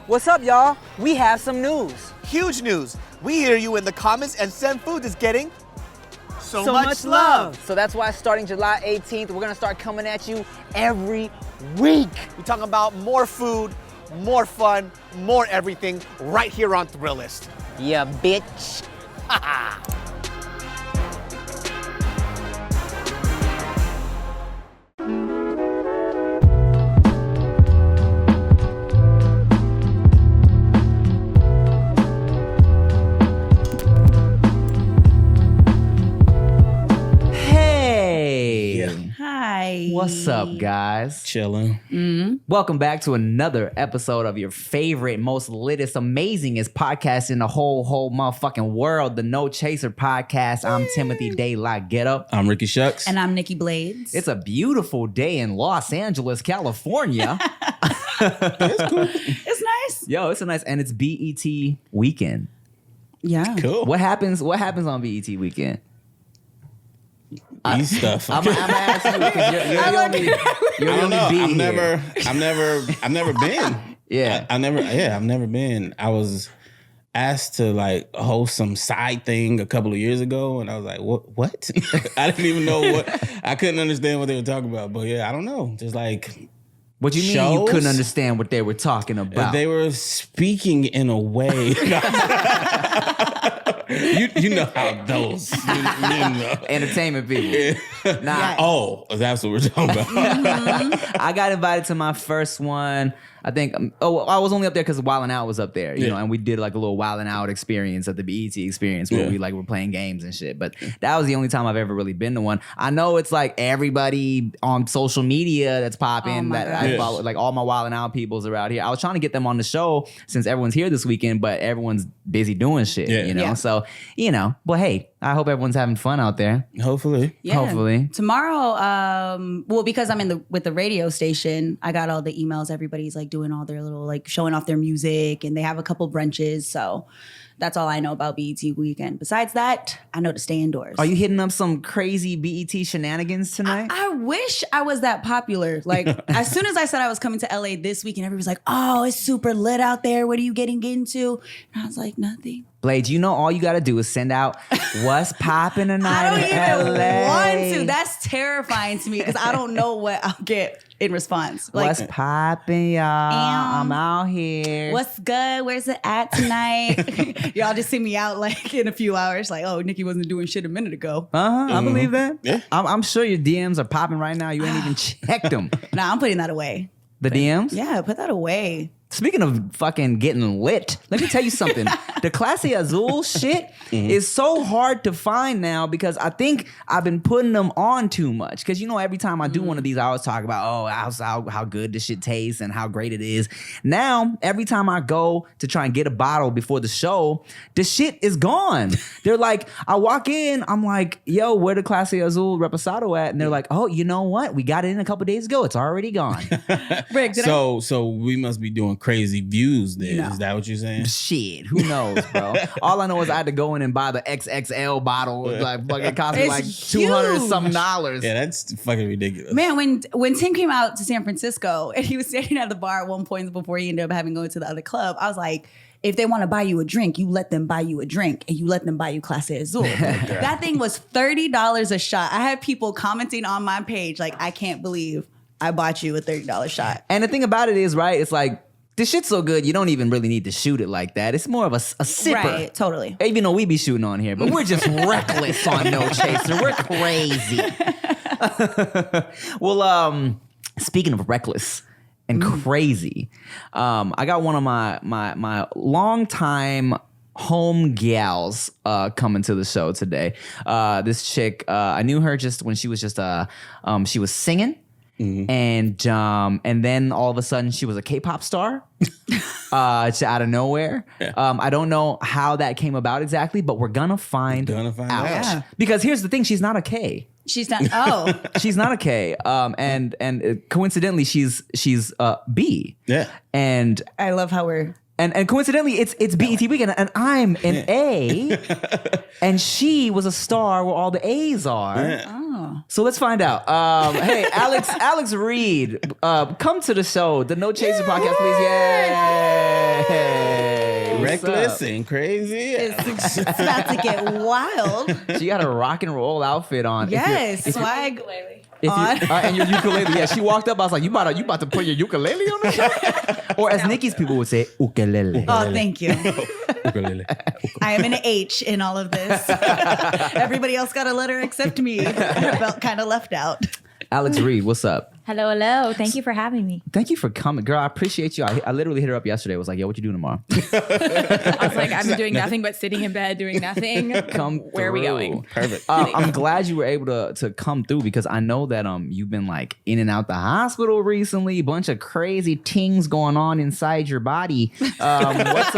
What's up, y'all? We have some news. Huge news. We hear you in the comments, and Sem Food is getting so much love. So that's why starting July 18th, we're gonna start coming at you every week. We're talking about more food, more fun, more everything right here on Thrillist. Yeah, bitch. What's up, guys? Chilling. Mm-hmm. Welcome back to another episode of your favorite, most littest, amazingest podcast in the whole motherfucking world, the No Chaser Podcast. I'm Timothy Daylight Get Up. I'm Ricky Shucks. And I'm Nikki Blades. It's a beautiful day in Los Angeles, California. It's cool. It's nice. Yo, it's a nice, and it's BET weekend. Yeah. Cool. What happens on BET weekend? These stuff. I'm gonna ask you because you're the only B here. I've never been. Yeah. I've never been. I was asked to like host some side thing a couple of years ago, and I was like, what? I didn't even know what. I couldn't understand what they were talking about. But yeah, I don't know. Just like, what do you mean shows? you couldn't understand what they were talking about? They were speaking in a way. You know how those entertainment people. Nah. Oh, that's what we're talking about. I got invited to my first one. I think. I was only up there because Wild 'N Out was up there, you know, and we did like a little Wild 'N Out experience at the BET experience where we like were playing games and shit. But that was the only time I've ever really been to one. I know it's like everybody on social media that's popping that I follow, like all my Wild 'N Out peoples are out here. I was trying to get them on the show since everyone's here this weekend, but everyone's busy doing shit, you know. So but hey, I hope everyone's having fun out there. Hopefully. Yeah. Hopefully. Tomorrow, because I'm with the radio station, I got all the emails. Everybody's like doing all their little like showing off their music, and they have a couple brunches. So that's all I know about BET weekend. Besides that, I know to stay indoors. Are you hitting up some crazy BET shenanigans tonight? I wish I was that popular. Like as soon as I said I was coming to LA this weekend, everybody's like, "Oh, it's super lit out there. What are you getting into?" And I was like, "Nothing." Blades, you know all you got to do is send out what's popping tonight I don't in even LA. want to. That's terrifying to me because I don't know what I'll get in response. Like, what's popping, y'all? I'm out here. What's good? Where's it at tonight? Y'all just see me out like in a few hours. Like, oh, Nikki wasn't doing shit a minute ago. I believe that. Yeah. I'm sure your DMs are popping right now. You ain't even checked them. Nah, I'm putting that away. The DMs? Yeah, put that away. Speaking of fucking getting lit, let me tell you something. The Clase Azul shit is so hard to find now because I think I've been putting them on too much. Because, you know, every time I do one of these, I always talk about, how good this shit tastes and how great it is. Now, every time I go to try and get a bottle before the show, the shit is gone. They're like, I walk in, I'm like, yo, where the Clase Azul Reposado at? And they're like, oh, you know what? We got it in a couple days ago. It's already gone. Rick, so we must be doing crazy views then. No. Is that what you're saying? Shit, who knows, bro? All I know is I had to go in and buy the XXL bottle. Like, it cost me It's like huge. $200 Yeah, that's fucking ridiculous. Man, when Tim came out to San Francisco and he was standing at the bar at one point before he ended up having to go to the other club, I was like, if they want to buy you a drink, you let them buy you a drink and you let them buy you Clase Azul. That thing was $30 a shot. I had people commenting on my page like, I can't believe I bought you a $30 shot. And the thing about it is, right, it's like, this shit's so good, you don't even really need to shoot it like that. It's more of a sipper. Right, totally. Even though we be shooting on here, but we're just reckless on No Chaser. We're crazy. Well, speaking of reckless and crazy, I got one of my longtime home gals coming to the show today. This chick, I knew her just when she was just she was singing. Mm-hmm. And then all of a sudden she was a K-pop star out of nowhere. Yeah. I don't know how that came about exactly, but we're gonna find out. Yeah. Because here's the thing, she's not a K. She's not. Oh, she's not a K. And coincidentally, she's B. Yeah. And I love how we're. And coincidentally, it's BET weekend, and I'm an A, and she was a star where all the A's are. Yeah. Oh. So let's find out. Hey, Alex Reid, come to the show, the No Chaser podcast, please. Yay! reckless and crazy. It's about to get wild. She got a rock and roll outfit on. Yes, swag. And your ukulele. Yeah, she walked up. I was like, you about to put your ukulele on the show? Or as Nikki's people would say, ukulele. Oh, thank you. Ukulele. I am an H in all of this. Everybody else got a letter except me. I felt kind of left out. Alex Reid, what's up? Hello, hello. Thank you for having me. Thank you for coming. Girl, I appreciate you. I literally hit her up yesterday. I was like, yo, what you doing tomorrow? I was like, I've been doing nothing but sitting in bed doing nothing. Come Where are we through. going? Perfect. I'm glad you were able to come through because I know that you've been like in and out the hospital recently. Bunch of crazy things going on inside your body. What's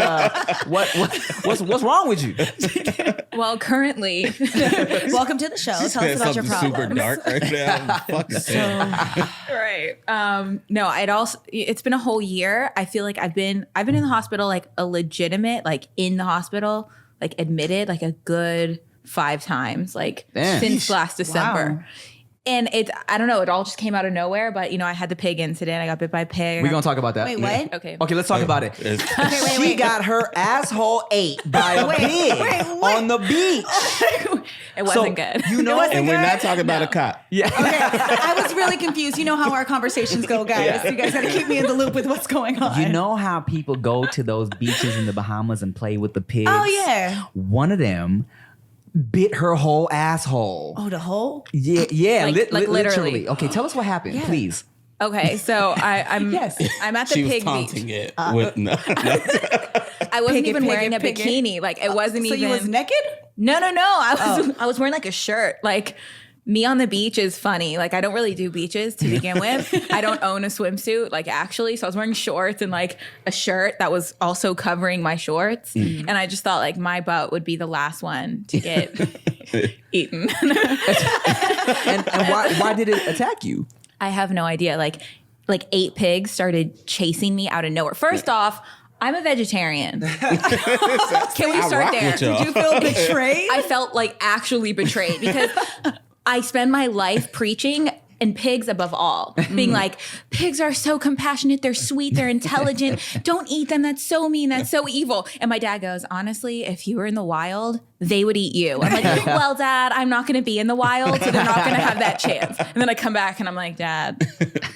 wrong with you? Well, currently, Welcome to the show. Tell us about your Something problem. super dark right now. Fucking right. No, it's been a whole year. I feel like I've been in the hospital, like a legitimate, like in the hospital, like admitted like a good 5 times, like Damn. since last December. Wow. And I don't know, it all just came out of nowhere. But I had the pig incident. I got bit by a pig. We're gonna talk about that. Wait, what? Okay. Okay, let's talk about it. It's- She got her asshole ate by a pig on the beach. It wasn't good. You know, and we're not talking about a cop. yeah. Okay, I was really confused. You know how our conversations go, guys. You guys got to keep me in the loop with what's going on. You know how people go to those beaches in the Bahamas and play with the pigs? Oh, yeah. One of them bit her whole asshole. Oh, the hole? Yeah, Like literally. literally. Okay, tell us what happened, please. Okay, so I'm Yes. I'm at the She was pig taunting beach. it with no. I wasn't Pig it, even pig wearing it, a pig it. bikini. Like it wasn't So even. you was naked? No. I was wearing like a shirt. Like me on the beach is funny. Like I don't really do beaches to begin with. I don't own a swimsuit, like actually. So I was wearing shorts and like a shirt that was also covering my shorts. And I just thought like my butt would be the last one to get eaten. And why did it attack you? I have no idea. Like 8 pigs started chasing me out of nowhere. First off, I'm a vegetarian. Can we start rock there? with y'all. Did you feel betrayed? I felt like actually betrayed because I spend my life preaching and pigs above all, being like, pigs are so compassionate, they're sweet, they're intelligent. Don't eat them. That's so mean. That's so evil. And my dad goes, honestly, if you were in the wild, they would eat you. I'm like, well, Dad, I'm not going to be in the wild, so they're not going to have that chance. And then I come back and I'm like, Dad,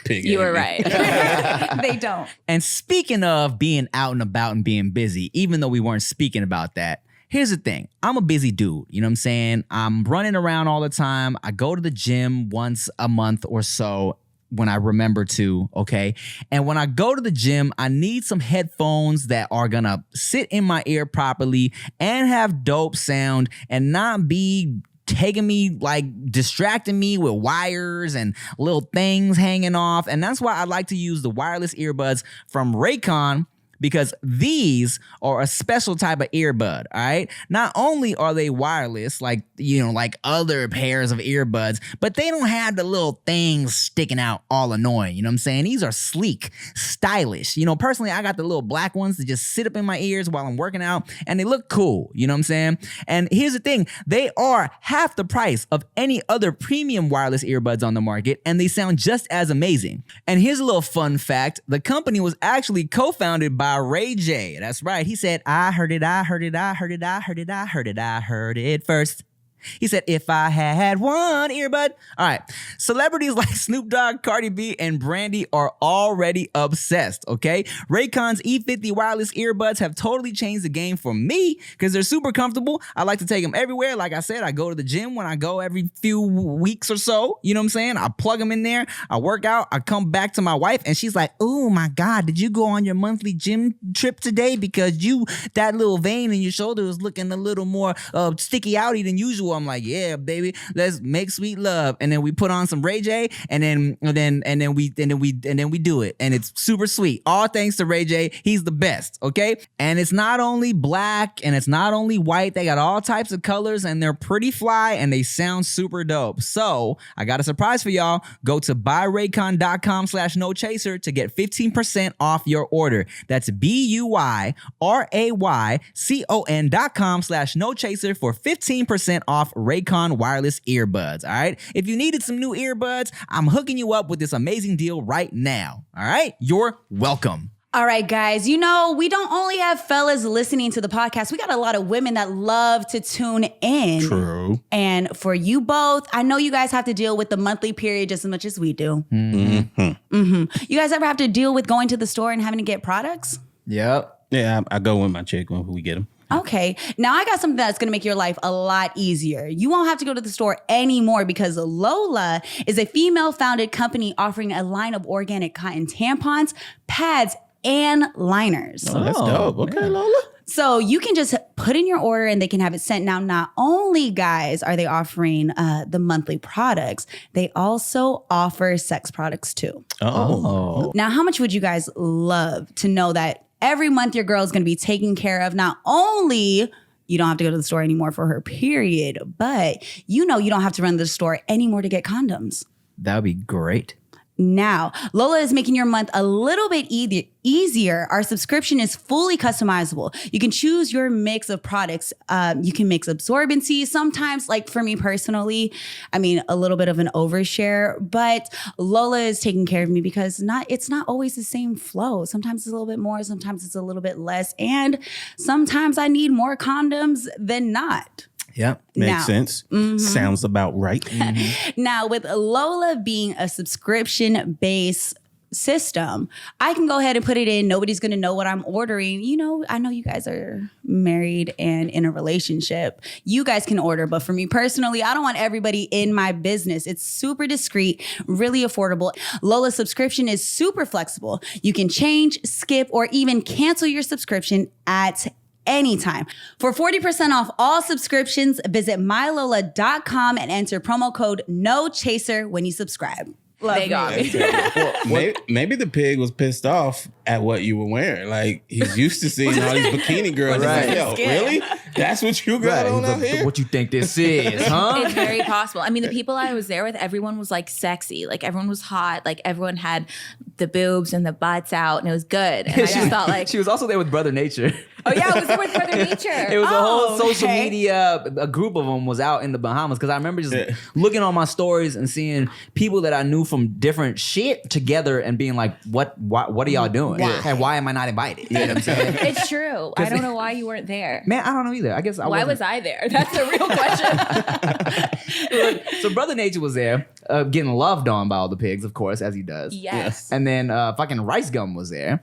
Pig you were ate me. right. They don't. And speaking of being out and about and being busy, even though we weren't speaking about that, here's the thing. I'm a busy dude. You know what I'm saying? I'm running around all the time. I go to the gym once a month or so when I remember to, okay? And when I go to the gym, I need some headphones that are gonna sit in my ear properly and have dope sound and not be taking me, like distracting me with wires and little things hanging off. And that's why I like to use the wireless earbuds from Raycon, because these are a special type of earbud, all right? Not only are they wireless, like, like other pairs of earbuds, but they don't have the little things sticking out all annoying, you know what I'm saying? These are sleek, stylish. Personally, I got the little black ones that just sit up in my ears while I'm working out, and they look cool, you know what I'm saying? And here's the thing, they are half the price of any other premium wireless earbuds on the market, and they sound just as amazing. And here's a little fun fact, the company was actually co-founded by Ray J. That's right. He said, I heard it first. He said, if I had one earbud. All right. Celebrities like Snoop Dogg, Cardi B, and Brandy are already obsessed, okay? Raycon's E50 wireless earbuds have totally changed the game for me because they're super comfortable. I like to take them everywhere. Like I said, I go to the gym when I go every few weeks or so. You know what I'm saying? I plug them in there. I work out. I come back to my wife and she's like, oh my God, did you go on your monthly gym trip today? Because that little vein in your shoulder is looking a little more sticky outy than usual. I'm like, yeah, baby, let's make sweet love. And then we put on some Ray J, and then we do it. And it's super sweet. All thanks to Ray J. He's the best, okay? And it's not only black and it's not only white. They got all types of colors and they're pretty fly and they sound super dope. So I got a surprise for y'all. Go to buyraycon.com/nochaser to get 15% off your order. That's BUYRAYCON.com/nochaser for 15% off Raycon wireless earbuds. All right. If you needed some new earbuds, I'm hooking you up with this amazing deal right now. All right. You're welcome. All right, guys, you know, we don't only have fellas listening to the podcast. We got a lot of women that love to tune in. True. And for you both, I know you guys have to deal with the monthly period just as much as we do. You guys ever have to deal with going to the store and having to get products? Yep. Yeah, I go with my chick when we get them. Okay. Now I got something that's going to make your life a lot easier. You won't have to go to the store anymore because Lola is a female-founded company offering a line of organic cotton tampons, pads, and liners. Oh, that's dope. Okay, Lola. So you can just put in your order and they can have it sent. Now, not only, guys, are they offering the monthly products, they also offer sex products too. Oh. Now, how much would you guys love to know that every month your girl is going to be taken care of? Not only you don't have to go to the store anymore for her period, but you know you don't have to run to the store anymore to get condoms. That would be great. Now, Lola is making your month a little bit easier. Our subscription is fully customizable. You can choose your mix of products. You can mix absorbency. Sometimes, like for me personally, I mean, a little bit of an overshare, but Lola is taking care of me because it's not always the same flow. Sometimes it's a little bit more, sometimes it's a little bit less. And sometimes I need more condoms than not. Yep. Makes sense. Sounds about right. Now, with Lola being a subscription-based system, I can go ahead and put it in. Nobody's going to know what I'm ordering. You know, I know you guys are married and in a relationship. You guys can order. But for me personally, I don't want everybody in my business. It's super discreet, really affordable. Lola's subscription is super flexible. You can change, skip, or even cancel your subscription at anytime. For 40% off all subscriptions, visit mylola.com and enter promo code NOCHASER when you subscribe. They got me. Maybe the pig was pissed off at what you were wearing. Like, he's used to seeing all these bikini girls. Right. He's like, yo, really? That's what you got on out here? What you think this is, huh? It's very possible. I mean, the people I was there with, everyone was like sexy. Like everyone was hot. Like everyone had the boobs and the butts out and it was good. And I just thought like... She was also there with Brother Nature. Oh yeah, I was there with Brother Nature. It was a whole social okay. media, a group of them was out in the Bahamas. Because I remember just looking on my stories and seeing people that I knew from different shit together and being like, what are y'all doing? Why? And why am I not invited? You know what I'm saying? It's true. I don't know why you weren't there. Man, I don't know either. I guess Why was I there? That's the real question. So Brother Nature was there, getting loved on by all the pigs, of course, as he does. Yes. And then fucking Rice Gum was there.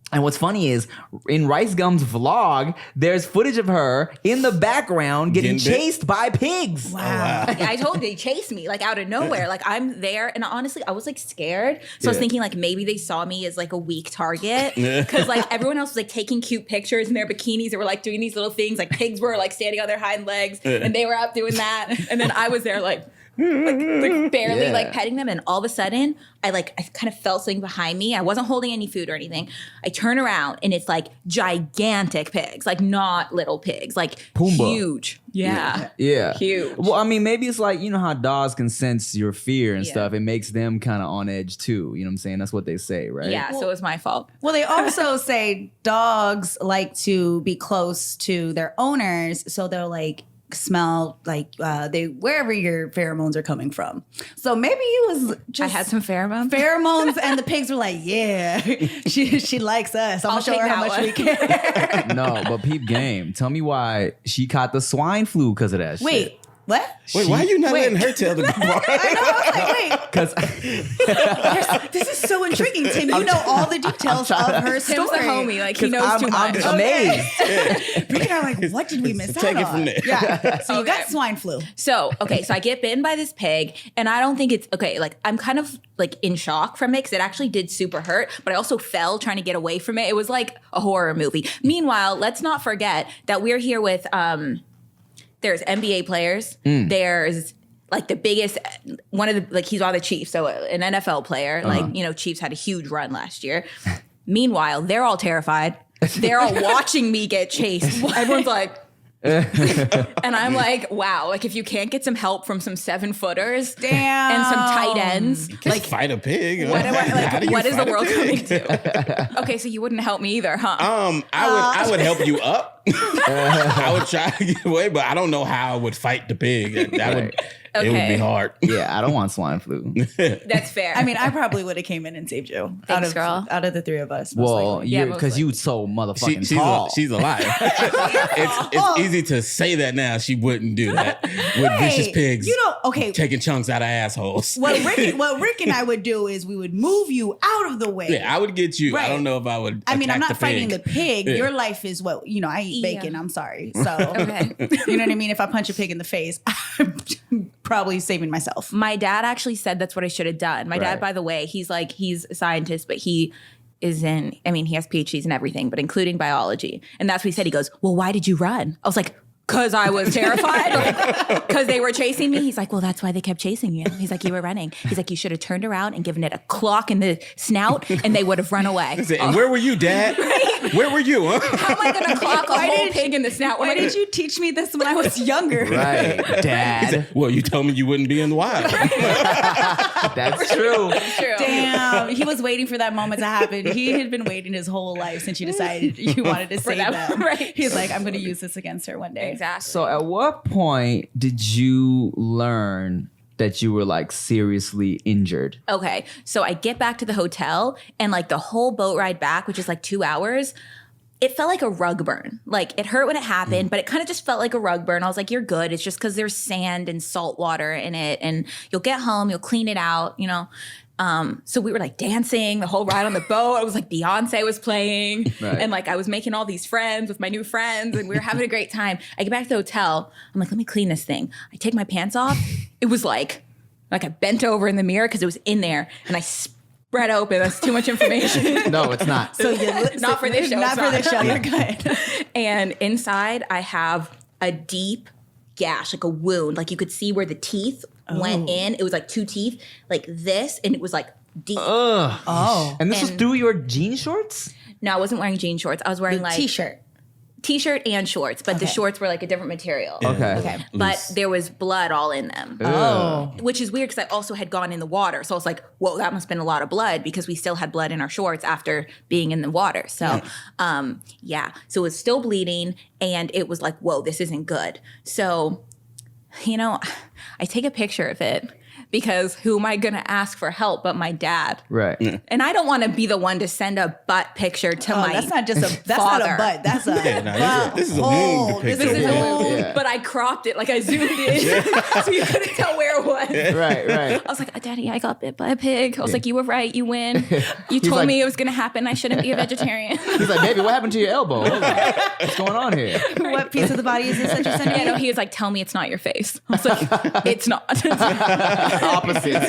And what's funny is in Rice Gum's vlog, there's footage of her in the background getting chased by pigs. Wow. I told you, they chased me like out of nowhere. Like I'm there, and honestly, I was like scared. So I was thinking like maybe they saw me as like a weak target because like everyone else was like taking cute pictures in their bikinis. They were like doing these little things. Like pigs were like standing on their hind legs, and they were out doing that. And then I was there like barely like petting them, and all of a sudden I kind of felt something behind me. I wasn't holding any food or anything. I turn around and it's like gigantic pigs, like not little pigs, like Pumbaa. huge. Yeah. Huge. Well, I mean, maybe it's like, you know how dogs can sense your fear and stuff. It makes them kind of on edge too. You know what I'm saying? That's what they say, right? Yeah, so it was my fault. Well, they also say dogs like to be close to their owners, so they'll like smell like wherever your pheromones are coming from. So maybe it was just I had some pheromones and the pigs were like, yeah, she likes us. I'm gonna show her how much we care. No, but peep game. Tell me why she caught the swine flu because of that shit. Wait, what? Wait, why are you not letting her tell the part? I know. Because This is so intriguing, Tim. You know all the details of her story. Tim's the homie, like he knows too much. I'm amazed. Brittany and I are like, what did we miss out Take on? it from there. Yeah. So you Okay. got swine flu. So I get bitten by this pig, and I don't think it's okay. Like I'm kind of like in shock from it because it actually did super hurt, but I also fell trying to get away from it. It was like a horror movie. Meanwhile, let's not forget that we're here with there's NBA players. There's like the biggest one of the like he's on the Chiefs, so an NFL player. Like Chiefs had a huge run last year. Meanwhile, they're all terrified. They're all watching me get chased. Everyone's like. And I'm like, wow, like if you can't get some help from some 7-footers and some tight ends, Like, fight a pig. what is the world coming to? Okay, so you wouldn't help me either, huh? I would help you up. I would try to get away, but I don't know how I would fight the pig. That would It would be Okay. hard. Yeah, I don't want swine flu. That's fair. I mean, I probably would have came in and saved you. Thanks, girl. Out of the three of us. most Well, likely. Yeah, you're most because likely. you so motherfucking She's tall. she's alive. it's easy to say that now. She wouldn't do that with vicious pigs. You know, okay. taking chunks out of assholes. What Rick and I would do is we would move you out of the way. Yeah, I would get you. I Right. don't know if I would. I mean, I'm attack not fighting the pig. Yeah. Your life is what, I eat Yeah. bacon. I'm sorry. So, Okay. you know what I mean? If I punch a pig in the face, I'm probably saving myself. My dad actually said that's what I should have done. My Right. dad, by the way, he's a scientist, but he is he has PhDs in everything, but including biology. And that's what he said. He goes, well, why did you run? I was like, because I was terrified, because they were chasing me. He's like, well, that's why they kept chasing you. He's like, you were running. He's like, you should have turned around and given it a clock in the snout and they would have run away. And where were you, Dad? Where were you? Huh? How am I going to clock a whole pig in the snout? Why did you teach me this when I was younger? Right, Dad. Well, you told me you wouldn't be in the wild. That's true. True. Damn, he was waiting for that moment to happen. He had been waiting his whole life since you decided you wanted to save that- them. right. He's like, I'm going to use this against her one day. Exactly. So, at what point did you learn that you were like seriously injured? Okay, so I get back to the hotel and like the whole boat ride back, which is like 2 hours, it felt like a rug burn. Like it hurt when it happened, but it kind of just felt like a rug burn. I was like, you're good. It's just because there's sand and salt water in it and you'll get home, you'll clean it out, So we were like dancing the whole ride on the boat. I was like, Beyonce was playing. Right. And like I was making all these friends with my new friends and we were having a great time. I get back to the hotel. I'm like, let me clean this thing. I take my pants off. It was like I bent over in the mirror because it was in there and I spread open. That's too much information. No, it's not. So you Not for this show, Not it's for not. this show. You're good. And inside I have a deep gash, like a wound. Like you could see where the teeth went in. It was like 2 teeth, like this, and it was like deep. Ugh. Oh. And this was And- through your jean shorts? No, I wasn't wearing jean shorts. I was wearing like T-shirt. t-shirt and shorts, but the Okay. shorts were like a different material. Okay. Okay. But there was blood all in them. Oh. Which is weird because I also had gone in the water. So I was like, whoa, that must have been a lot of blood because we still had blood in our shorts after being in the water. So, So it was still bleeding and it was like, whoa, this isn't good. So, I take a picture of it because who am I going to ask for help but my dad? Right. And I don't want to be the one to send a butt picture to my That's not just a. That's father. not a butt. That's a. This is a wound This picture. is a wound. Yeah. But I cropped it, like I zoomed in, so you couldn't tell where it was. Right, right. I was like, Daddy, I got bit by a pig. I was like, you were right, you win. You told like- me it was gonna happen. I shouldn't be a vegetarian. He's like, baby, what happened to your elbow? Hold on. What's going on here? What piece of the body is this that you're sending Yeah, me? no, he was like, tell me it's not your face. I was like, it's not. Opposite.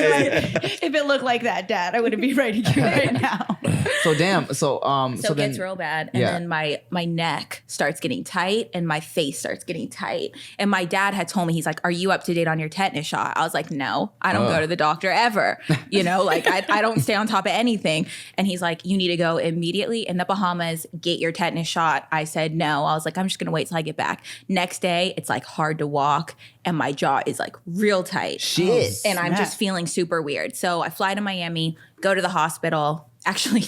If it looked like that, Dad, I wouldn't be writing you right now. So damn. So So it then, gets real bad. And yeah. then my neck starts getting tight and my face starts getting tight. And my dad had told me, he's like, are you up to date on your tetanus shot? I was like, no, I don't go to the doctor ever. I don't stay on top of anything. And he's like, you need to go immediately in the Bahamas, get your tetanus shot. I said, no. I was like, I'm just going to wait till I get back. Next day, it's like hard to walk and my jaw is like real tight. Shit. And I'm Snap. just feeling super weird. So I fly to Miami, go to the hospital. Actually,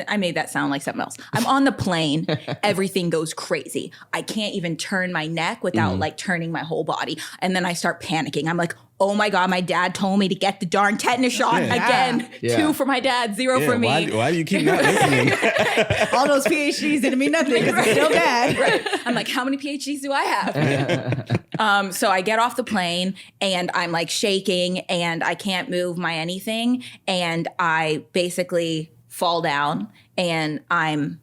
I made that sound like something else. I'm on the plane. Everything goes crazy. I can't even turn my neck without like turning my whole body. And then I start panicking. I'm like, oh my God, my dad told me to get the darn tetanus shot again. Yeah. 2 for my dad, 0 for me. Why do you keep not listening? All those PhDs didn't mean nothing because it's still bad. Right. I'm like, how many PhDs do I have? So I get off the plane and I'm like shaking and I can't move my anything. And I basically fall down and I'm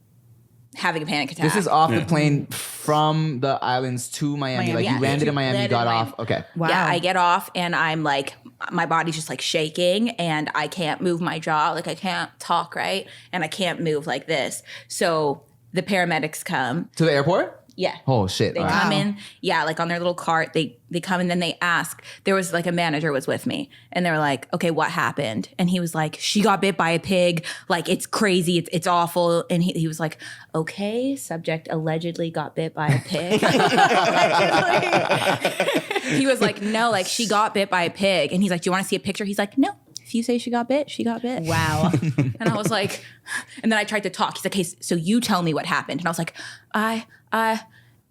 having a panic attack. This is off the plane from the islands to Miami. Miami. Like you Yeah. landed in Miami, you Landed got in off. Miami. Okay. Wow. Yeah, I get off and I'm like, my body's just like shaking and I can't move my jaw. Like I can't talk right. And I can't move like this. So the paramedics come. To the airport? Yeah. Oh shit. They All right. come in, like on their little cart. They come and then they ask. There was like a manager was with me, and they were like, "Okay, what happened?" And he was like, "She got bit by a pig. Like it's crazy. It's awful." And he was like, "Okay, subject allegedly got bit by a pig." He was like, "No, like she got bit by a pig." And he's like, "Do you want to see a picture?" He's like, "No. If you say she got bit, she got bit." Wow. And I was like, and then I tried to talk. He's like, "Hey, so you tell me what happened." And I was like,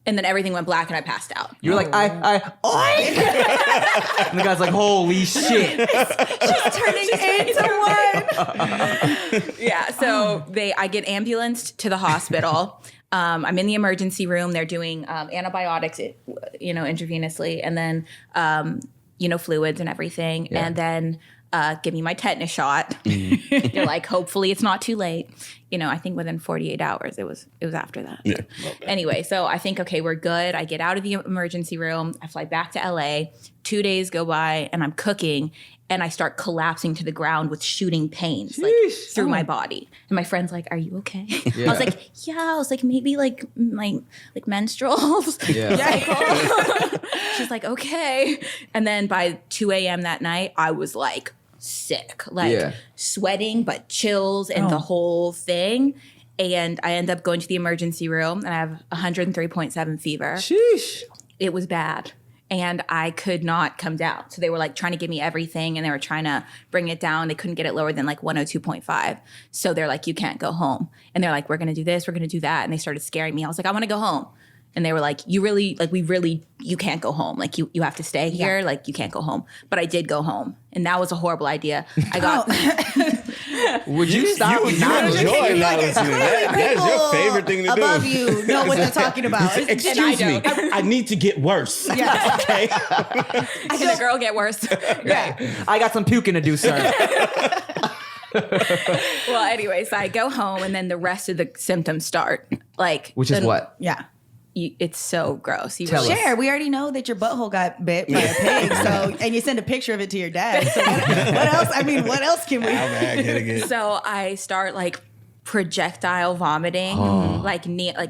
And then everything went black and I passed out. You're like, oink! And the guy's like, holy shit. She's turning into one. Yeah, so I get ambulanced to the hospital. I'm in the emergency room. They're doing antibiotics, intravenously, and then, fluids and everything. Yeah. And then give me my tetanus shot. They're like, hopefully it's not too late. I think within 48 hours, it was after that. Yeah. Anyway, so I think, okay, we're good. I get out of the emergency room. I fly back to LA. 2 days go by and I'm cooking and I start collapsing to the ground with shooting pains through my body. And my friend's like, are you okay? Yeah. I was like, yeah. I was like, maybe like menstruals. Yeah. She's like, okay. And then by 2 a.m. that night, I was like sick, sweating, but chills and the whole thing. And I end up going to the emergency room and I have 103.7 fever. Sheesh. It was bad. And I could not come down. So they were like trying to give me everything and they were trying to bring it down. They couldn't get it lower than like 102.5. So they're like, you can't go home. And they're like, we're going to do this, we're going to do that. And they started scaring me. I was like, I want to go home. And they were like, you can't go home. Like you have to stay here. Yeah. Like you can't go home. But I did go home. And that was a horrible idea. I got, Would you stop? You enjoy not listening. That's your favorite thing to do. Above you know what they're talking about. Excuse me. I need to get worse. Yeah. Okay. can a girl get worse? I got some puking to do, sir. Well, anyway, so I go home and then the rest of the symptoms start. Which is what? Yeah. It's so gross. Tell us. Share, we already know that your butthole got bit by a pig, and you send a picture of it to your dad. So what else? I mean, what else can we? So I start like projectile vomiting, like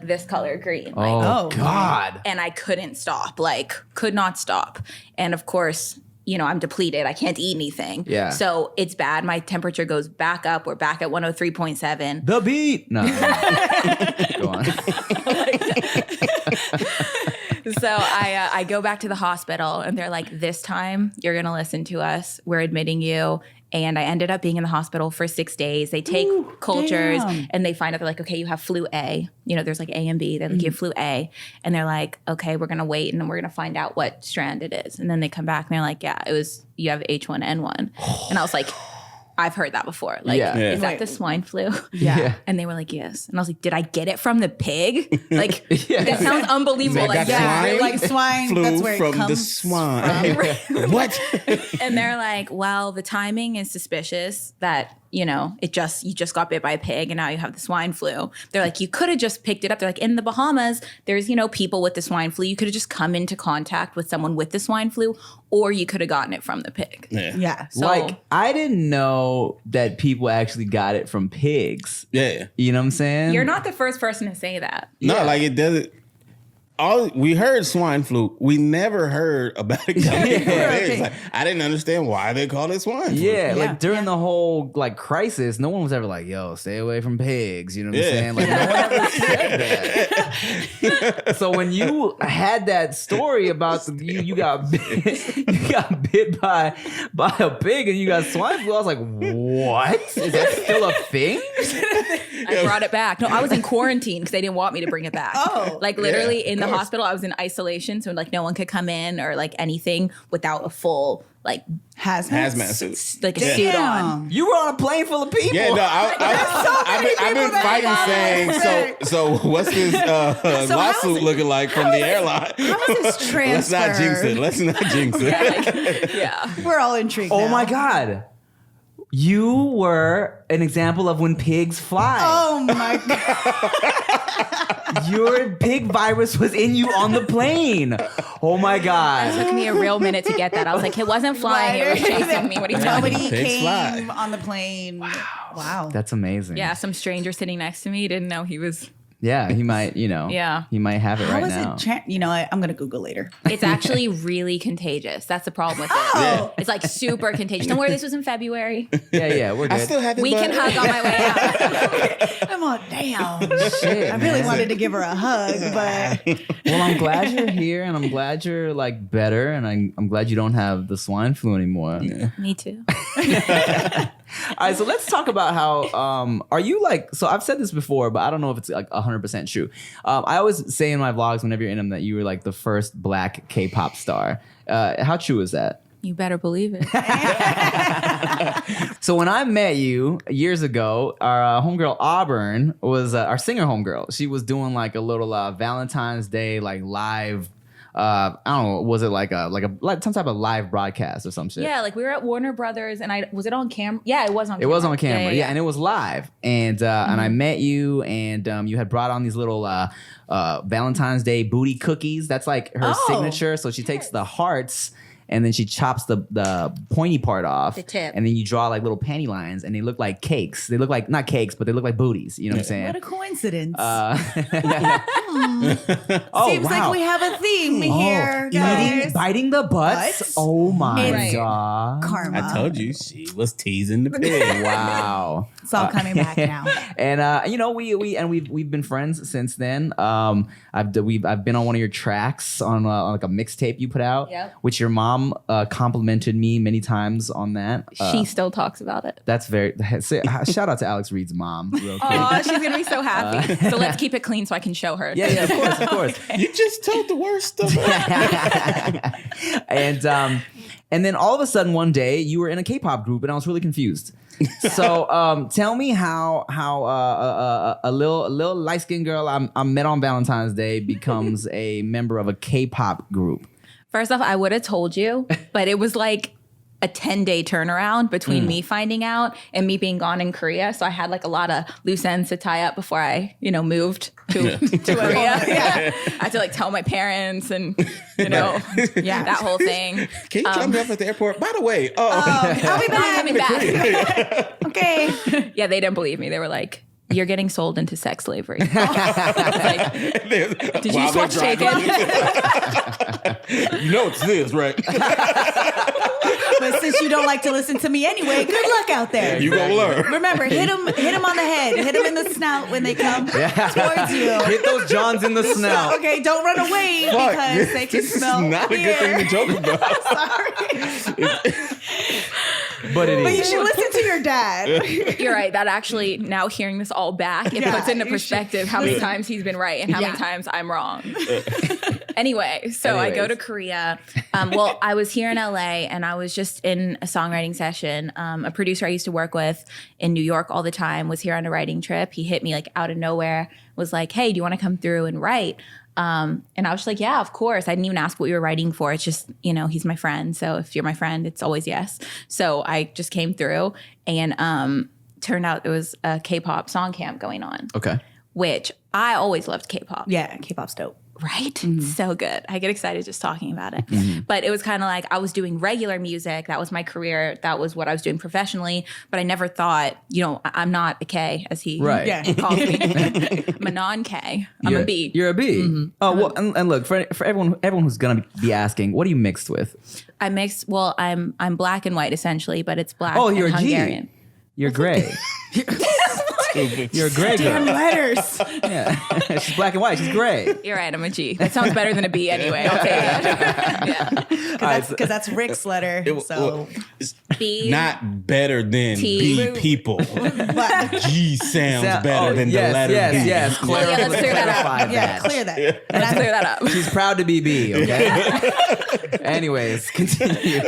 this color green. Like, Oh, God. and I couldn't stop, could not stop. And of course, I'm depleted. I can't eat anything. Yeah. So it's bad. My temperature goes back up. We're back at 103.7. The beat. No. Go on. So I go back to the hospital and they're like, this time you're going to listen to us. We're admitting you. And I ended up being in the hospital for 6 days. They take cultures and they find out, they're like, okay, you have flu A. There's like A and B. They're like, you have flu A. And they're like, okay, we're going to wait and then we're going to find out what strand it is. And then they come back and they're like, yeah, you have H1N1. And I was like, I've heard that before. Is that the swine flu? Yeah. And they were like, yes. And I was like, did I get it from the pig? That sounds unbelievable. Swine. Flew That's where it from comes the swine. What? And they're like, well, the timing is suspicious that, you just got bit by a pig and now you have the swine flu. They're like, you could have just picked it up. They're like, in the Bahamas, there's, people with the swine flu. You could have just come into contact with someone with the swine flu, or you could have gotten it from the pig. Yeah. So, I didn't know that people actually got it from pigs. Yeah. You know what I'm saying? you're not the first person to say that. No, it doesn't. We heard swine flu. We never heard about it coming from pigs. I didn't understand why they called it swine flu. Yeah, during the whole crisis, no one was ever like, "Yo, stay away from pigs." You know what I'm saying? No one ever said that. So when you had that story about you got bit by a pig and you got swine flu, I was like, "What? Is that still a thing?" I brought it back. No, I was in quarantine because they didn't want me to bring it back. Literally in the hospital, I was in isolation, so no one could come in or anything without a full hazmat suit, a suit on. You were on a plane full of people. Yeah, no, I've been fighting saying, so what's this lawsuit looking like from the airline? How was this transfer? Let's not jinx it. Yeah. We're all intrigued. Oh now. my God. You were an example of when pigs fly. Oh my God. Your pig virus was in you on the plane. Oh my It God. took me a real minute to get that. I was like, it wasn't flying, it was chasing me. What are you talking about? Nobody Pigs came fly. on the plane. Wow. That's amazing. Yeah, some stranger sitting next to me didn't know he was. Yeah, he might, Yeah. he might have it How right was now. it? I'm going to Google later. It's actually really contagious. That's the problem with it. Oh. It's super contagious. Don't worry, this was in February. Yeah, we're good. I still have it. We can hug on my way out. I'm all, damn. Shit, I really man. wanted to give her a hug, but Well, I'm glad you're here, and I'm glad you're better, and I'm glad you don't have the swine flu anymore. Yeah. Me too. All right, so let's talk about how are you like? So I've said this before, but I don't know if it's like 100% true. I always say in my vlogs, whenever you're in them, that you were like the first Black K-pop star. How true is that? You better believe it. So when I met you years ago, our homegirl Auburn was our singer homegirl. She was doing like a little Valentine's Day like live. I don't know. Was it like some type of live broadcast or some shit? Yeah, like we were at Warner Brothers, and was it on camera? Yeah, it was on. It was on camera. Yeah, and it was live. And and I met you, and you had brought on these little Valentine's Day booty cookies. That's like her signature. So she takes the hearts. And then she chops the pointy part off. The tip. And then you draw like little panty lines, and they look like cakes. They look like, not cakes, but they look like booties. You know what I'm saying? What a coincidence. wow. Seems like we have a theme here, guys. Biting the butts. Butts? Oh my It's God. Karma. I told you she was teasing the pig. Wow. It's all coming back now. And you know, we've been friends since then. I've been on one of your tracks on like a mixtape you put out, which your mom complimented me many times on that. She still talks about it. That's very shout out to Alex Reid's mom. Real quick. Oh, she's gonna be so happy. So let's keep it clean so I can show her. Yeah, of course. You just told the worst stuff. And then all of a sudden one day you were in a K-pop group, and I was really confused. So tell me how a little light-skinned girl I met on Valentine's Day becomes a member of a K-pop group. First off, I would have told you, but it was like a 10-day turnaround between me finding out and me being gone in Korea. So I had like a lot of loose ends to tie up before I, moved to Korea. Yeah. I had to like tell my parents and, that whole thing. Can you drop me off at the airport? By the way, I'll be back. Coming back. Okay. Yeah, they didn't believe me. They were like, you're getting sold into sex slavery. I was like, did you just watch Taken? You know it's this, right? But since you don't like to listen to me anyway, good luck out there. You gonna learn. Remember, hit them on the head. Hit them in the snout when they come towards you. Hit those Johns in the snout. Okay, don't run away because they can smell Not a good thing to joke about. Sorry. But it But you is. should listen to your dad. You're right. That actually, now hearing this all back, it puts into perspective how many times he's been right and how many times I'm wrong. Anyway, so I go to Korea. Well, I was here in LA and I was just in a songwriting session. A producer I used to work with in New York all the time was here on a writing trip. He hit me like out of nowhere, was like, hey, do you want to come through and write? And I was just like, yeah, of course. I didn't even ask what we were writing for. It's just, he's my friend. So if you're my friend, it's always yes. So I just came through and turned out there was a K-pop song camp going on. Okay. Which I always loved K-pop. Yeah, K-pop's dope. Right? So good. I get excited just talking about it. But it was kind of like I was doing regular music. That was my career. That was what I was doing professionally. But I never thought, I'm not a K, as he calls me. I'm a non-K. I'm a B. You're a B. Mm-hmm. Oh, well, and look, for everyone who's going to be asking, what are you mixed with? I mixed, well, I'm black and white essentially, but it's black you're and a G. Hungarian. You're gray. You're a gray girl. Damn letters. Yeah. She's black and white. She's gray. You're right. I'm a G. That sounds better than a B anyway. I'll take it. Because that's Rick's letter. B. Not better than T. B people. G sounds better than the letter B. Yes. Let's clear that up. Yeah, clear that. Let's clear that up. She's proud to be B, okay? Anyways, continue.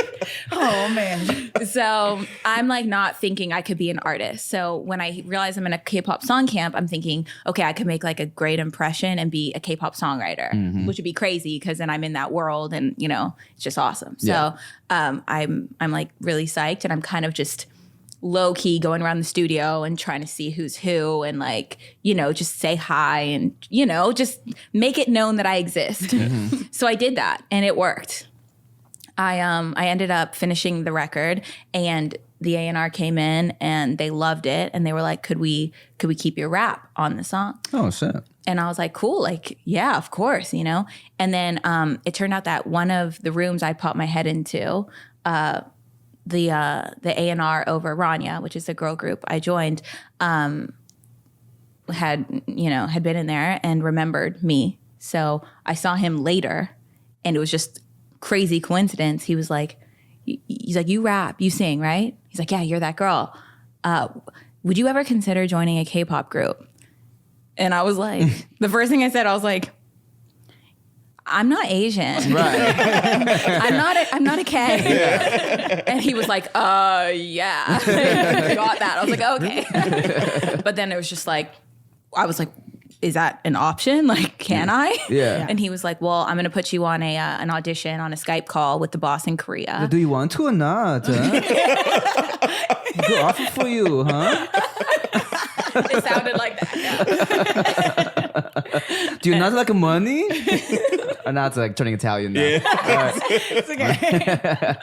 Oh, man. So I'm like not thinking I could be an artist. So when I realize I'm in a K-pop song camp, I'm thinking, okay, I could make like a great impression and be a K-pop songwriter, which would be crazy because then I'm in that world and it's just awesome. So I'm like really psyched and I'm kind of just low key going around the studio and trying to see who's who and like, just say hi and, just make it known that I exist. So I did that and it worked. I ended up finishing the record and the A&R came in and they loved it and they were like, could we keep your rap on the song? Oh, shit. And I was like, cool, like, yeah, of course, And then it turned out that one of the rooms I popped my head into, the A&R over Rania, which is the girl group I joined, had been in there and remembered me. So I saw him later and it was just crazy coincidence. He's like, you rap, you sing, right? He's like, yeah, you're that girl. would you ever consider joining a K-pop group? And I was like, the first thing I said, I was like, I'm not Asian. Right. I'm not a K. Yeah. And he was like, yeah. Got that. I was like, okay. But then it was just like, I was like, is that an option? Like, can I? Yeah. And he was like, well, I'm going to put you on an audition on a Skype call with the boss in Korea. Do you want to or not? Good offer for you, huh? It sounded like that. Yeah. Do you not like money? Or not like turning Italian now. Yeah. It's okay.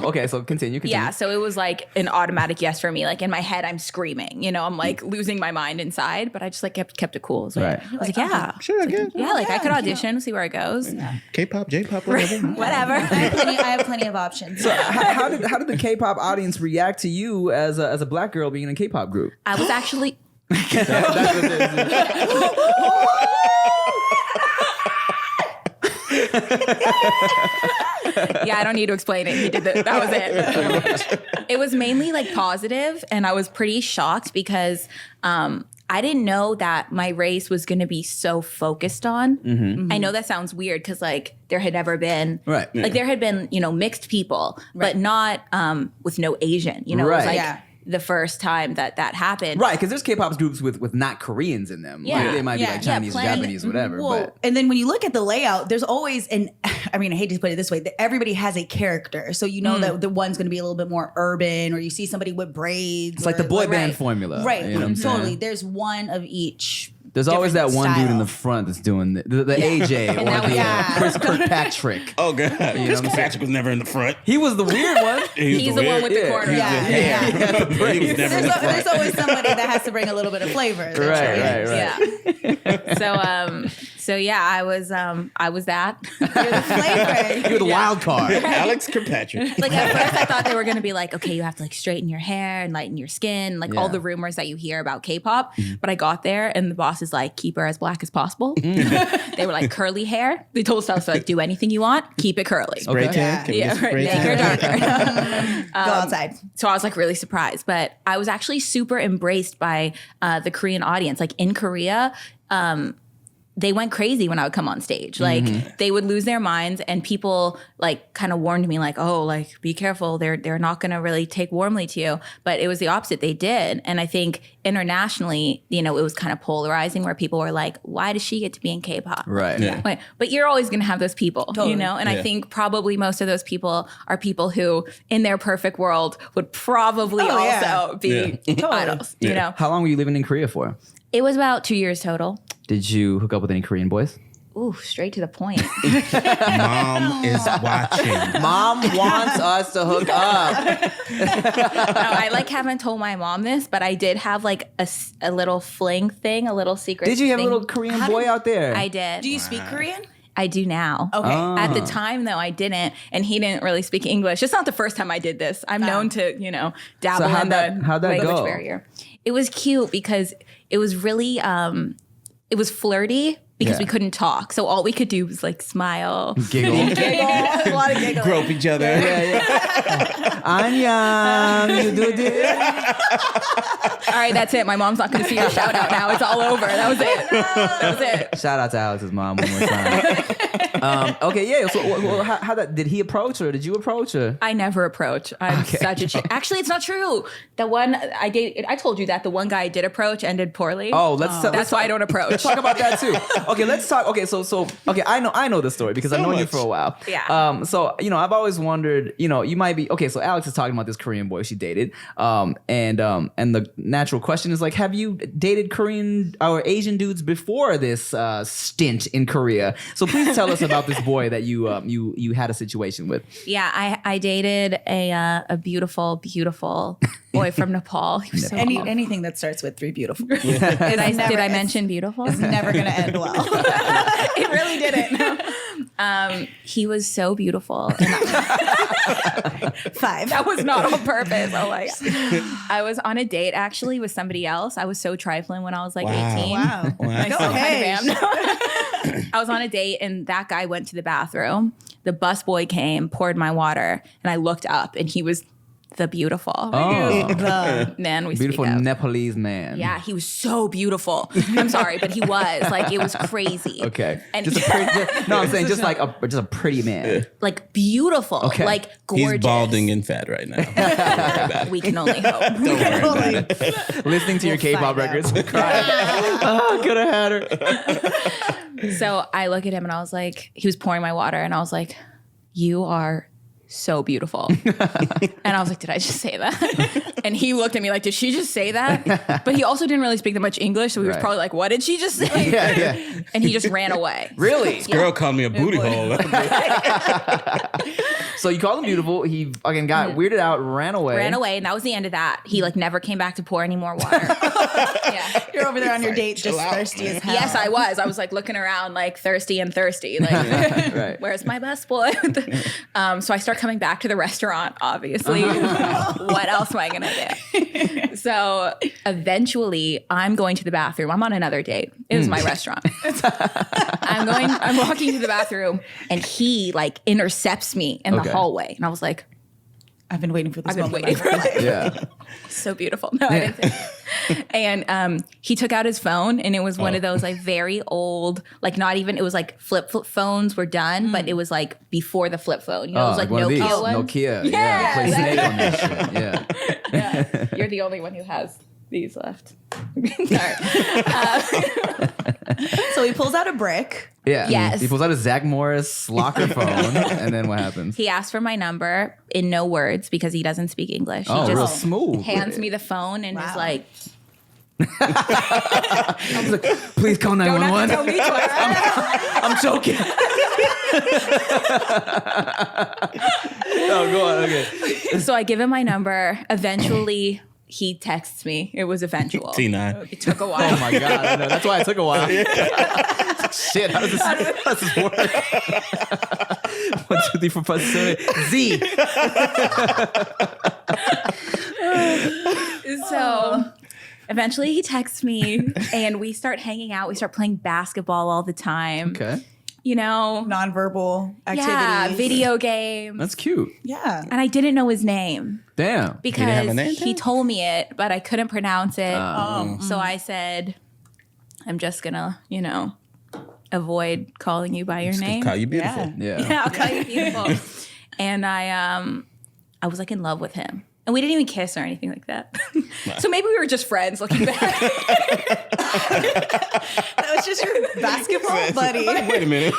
Okay, so continue. Yeah, so it was like an automatic yes for me. Like in my head, I'm screaming. You know, I'm like losing my mind inside, but I just like kept it cool. I was like, Right. I was like, yeah. Sure, I guess. Yeah, like I could audition, see where it goes. K-pop, J-pop, whatever. Whatever. I have plenty of options. So how did the K-pop audience react to you as a black girl being in a K-pop group? I was actually. Yeah, I don't need to explain it. He did that. That was it. It was mainly like positive, and I was pretty shocked because I didn't know that my race was going to be so focused on. Mm-hmm. I know that sounds weird because like there had never been, Right. like there had been, you know, mixed people, but not with no Asian. You know, it was Right. like the first time that happened. Right, because there's K-pop groups with not Koreans in them. Yeah. Like, they might be like Chinese or plenty. Japanese, whatever. Well, but and then when you look at the layout, there's always I mean, I hate to put it this way, that everybody has a character. So you know that the one's going to be a little bit more urban, or you see somebody with braids. it's like the boy band formula. Right, You know what I'm saying? totally. There's one of each. There's always that different one dude in style. the front that's doing the AJ or that was- the Chris Kirkpatrick. Oh god, Chris Patrick was never in the front. He was the weird one. He's the one with the Yeah. corner. Yeah, He yeah. was never in There's, the front. there's always somebody that has to bring a little bit of flavor. That's Right. Yeah. So yeah, I was that. You're the flavor. You're the wild card. Alex Kirkpatrick. Like at first I thought they were gonna be like, okay, you have to like straighten your hair and lighten your skin, like all Yeah. the rumors that you hear about K-pop. But I got there and the boss is like, keep her as black as possible. They were like curly hair. They told us like, do anything you want, keep it curly. Spray Okay. tan? Can we Yeah, get some right. spray Make her tan? darker. Go outside. So I was like really surprised, but I was actually super embraced by the Korean audience. Like in Korea, they went crazy when I would come on stage. Like they would lose their minds, and people like kind of warned me like, oh, like be careful. They're not going to really take warmly to you. But it was the opposite. They did. And I think internationally, you know, it was kind of polarizing where people were like, why does she get to be in K-pop? Right. Yeah. But you're always going to have those people, you know? And I think probably most of those people are people who in their perfect world would probably also be idols, you know? How long were you living in Korea for? It was about 2 years total. Did you hook up with any Korean boys? Ooh, straight to the point. Mom is watching. Mom wants us to hook up. I like haven't told my mom this, but I did have like a little fling thing, a little secret Did you have a thing. little Korean boy out there? I did. Do you speak Korean? I do now. Okay. At the time, though, I didn't, and he didn't really speak English. It's not the first time I did this. I'm known to, you know, dabble So how'd in that- the how'd that language go? barrier. It was cute because it was really, it was flirty because Yeah. we couldn't talk. So all we could do was like smile. Giggle. A lot of giggling. Grope each other. Anyang, you do this? All right, that's it. My mom's not going to see your shout out now. It's all over. That was it. That was it. Shout out to Alex's mom one more time. Okay, yeah. So, how that did he approach her? Did you approach her? I never approach. I'm such a chick. Actually, it's not true. The one I dated, I told you that the one guy I did approach ended poorly. Oh, That's why I don't approach. Let's talk about that too. Okay, let's talk. Okay, so okay, I know the story because I've known you much. for a while. Yeah. So I've always wondered. You might be okay. So Alex is talking about this Korean boy she dated. And the natural question is like, have you dated Korean or Asian dudes before this stint in Korea? So please tell us about this boy that you had a situation with. Yeah, I dated a beautiful boy from Nepal. He was so cool. Anything that starts with three beautiful. Did I mention beautiful? It's never going to end well. It really didn't. He was so beautiful. And 5. that was not on purpose. Oh my God. I was on a date actually with somebody else. I was so trifling when I was like 18. Wow. I Go still ahead. kind of am. I was on a date and that guy went to the bathroom. The busboy came, poured my water, and I looked up and he was the beautiful. Oh, Man, we beautiful speak of. Nepalese man. Yeah, he was so beautiful. I'm sorry, but he was like, it was crazy. Okay. And Just a pretty. No, I'm saying just a pretty man. like beautiful, Okay. like gorgeous. He's balding and fat right now. Don't worry about it. We can only hope. Don't worry about it. Listening to your We'll K-pop find out. records. Crying. Oh, could have had her. So I look at him and I was like, he was pouring my water and I was like, you are so beautiful. And I was like, did I just say that? And he looked at me like, did she just say that? But he also didn't really speak that much English. So he was Right. probably like, what did she just say? Yeah. And he just ran away. Really? This girl called me a booty hole. So you called him beautiful. He fucking got weirded out, ran away. Ran away. And that was the end of that. He like never came back to pour any more water. Yeah. You're over there on your date, just thirsty as hell. Yes, I was. I was like looking around like thirsty. Like, Right. where's my passport? So I start coming back to the restaurant, obviously. What else am I going to do? So eventually I'm going to the bathroom. I'm on another date. It was my restaurant. I'm walking to the bathroom and he like intercepts me in the hallway. And I was like, I've been waiting for this I've been moment. waiting for this. Yeah. So beautiful. No, I didn't think. And he took out his phone and it was one of those like very old, like not even, it was like flip phones were done, but it was like before the flip phone. You know, it was like one of these. Nokia ones. Nokia. Yeah. Play Snake on that shit. Yeah. Yeah. You're the only one who has these left. Sorry. So he pulls out a brick. Yeah. Yes. He pulls out a Zach Morris locker phone, and then what happens? He asked for my number in no words because he doesn't speak English. He Oh, real just smooth. hands me the phone and is Wow. like, I was like, please call don't have 911. to tell me twice. I'm joking. No, go on. Okay. So I give him my number. Eventually, he texts me. It was eventual. T9. It took a while. Oh my God. I know. That's why it took a while. Shit. How does this work? 1, 2, 3, 4, 5, 6, 7, Z. So eventually he texts me and we start hanging out. We start playing basketball all the time. Okay. You know, Nonverbal activities. yeah, video games. That's cute. Yeah. And I didn't know his name Damn. have a because name he tag? told me it, but I couldn't pronounce it. Oh. So I said, I'm just gonna, avoid calling you by your name. Call you beautiful. Yeah. Yeah. Yeah, I'll call you beautiful. And I was like in love with him. And we didn't even kiss or anything like that. So maybe we were just friends looking back. That was just your basketball buddy. Wait a minute.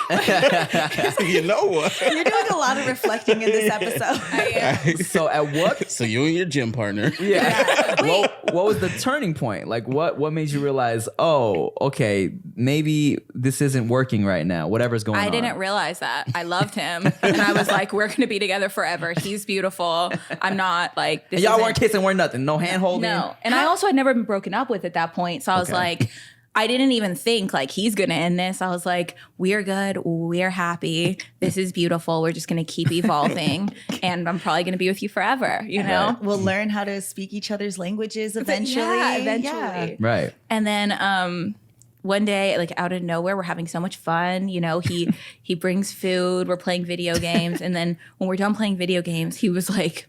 You know what? You're doing a lot of reflecting in this episode. So at what? So you and your gym partner. Yeah. What was the turning point? Like what made you realize, oh, okay, maybe this isn't working right now. Whatever's going on. I didn't realize that. I loved him. And I was like, we're going to be together forever. He's beautiful. I'm not like, this And y'all isn't- weren't kissing, weren't nothing. No hand holding. No. And I also had never been broken up with at that point. So I was Okay. like, I didn't even think like he's going to end this. I was like, we're good. We're happy. This is beautiful. We're just going to keep evolving. And I'm probably going to be with you forever, you know? We'll learn how to speak each other's languages eventually. Yeah, eventually. Yeah. Right. And then one day, like out of nowhere, we're having so much fun. You know, he brings food. We're playing video games. And then when we're done playing video games, he was like,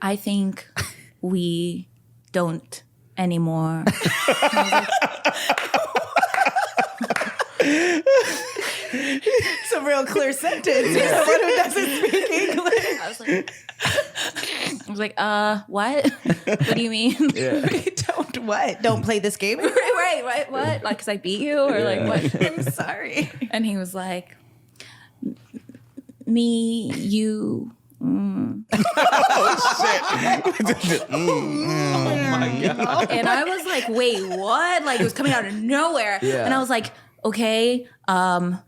I think we don't anymore. It's a real clear sentence. You're someone who doesn't speak English. I was like, what? What do you mean? Yeah. Don't what? Don't play this game? right, what? Like, cause I beat you or like what? I'm sorry. And he was like, me, you. Oh my God. And I was like, wait, what? Like it was coming out of nowhere. Yeah. And I was like, okay. I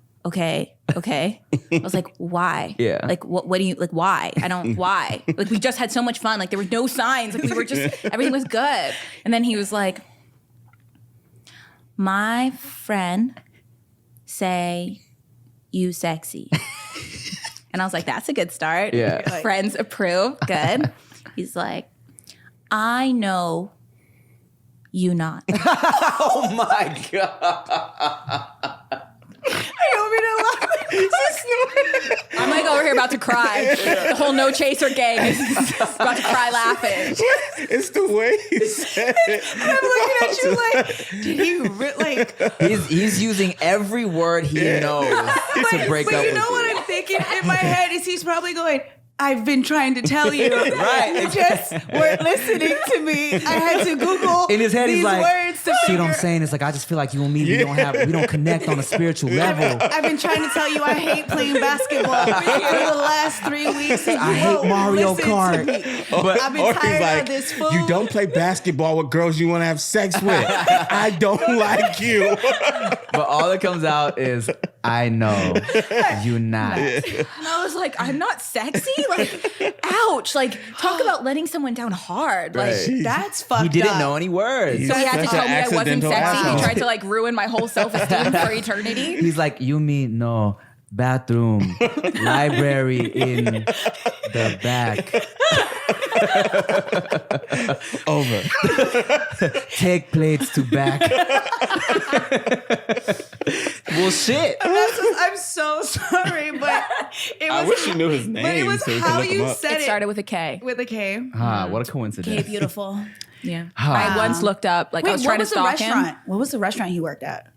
was like, why? Yeah. Like, what do you, like, why? Why? Like, we just had so much fun. Like, there were no signs. Like, we were just, everything was good. And then he was like, my friend say you sexy. And I was like, that's a good start. Yeah. Friends approve. Good. He's like, I know you not. Oh my God. You want me to laugh? I'm like over here about to cry. The whole No Chaser gang is about to cry laughing. It's the way he said it. I'm looking at you like, did he He's using every word he knows to break but up you with know what I'm thinking in my head is he's probably going, I've been trying to tell you. Right. You just weren't listening to me. I had to Google In his head, these he's like, words to see what I'm figure. saying? It's like, I just feel like you and me, we don't connect on a spiritual level. I've been trying to tell you I hate playing basketball for the last 3 weeks. And I you hate won't Mario listen to Kart. me. But I've been Or he's tired like, of this food. you don't play basketball with girls you want to have sex with. I don't like you. But all that comes out is, I know you not. And I was like, I'm not sexy? Like, ouch. Like, talk about letting someone down hard. Like, Right. That's fucked He didn't up. know any words. so he had to Such tell an me I wasn't accidental sexy. asshole. He tried to like ruin my whole self-esteem for eternity. He's like, you mean no, bathroom, library in the back. Over. Take plates to back. Well, shit. I'm so sorry, but it was, I wish you knew his name. but it was so we could how look him you up. said It started with a K. with a K. Ah, what a coincidence. Okay, beautiful. Yeah. I once looked up, like, I was trying to stalk him. What was the restaurant he worked at?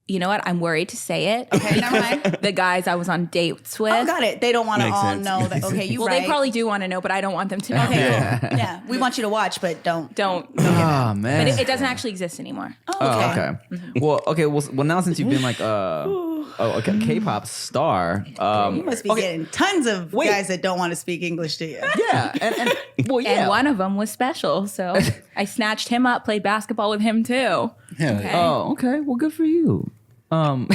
You know what? I'm worried to say it. Okay, never mind. The guys I was on dates with. Oh, got it. They don't want to Makes all sense. know that. Okay, you Well, right. they probably do want to know, but I don't want them to know. Okay, cool. Yeah, we want you to watch, but don't. Don't. Oh, man. But it doesn't actually exist anymore. Oh, okay. Well, now since you've been like K-pop star, You must be getting tons of guys that don't want to speak English to you. yeah, and well, yeah. And one of them was special, so I snatched him up, played basketball with him too. Hell Okay. yeah. Oh, okay. Well, good for you. Why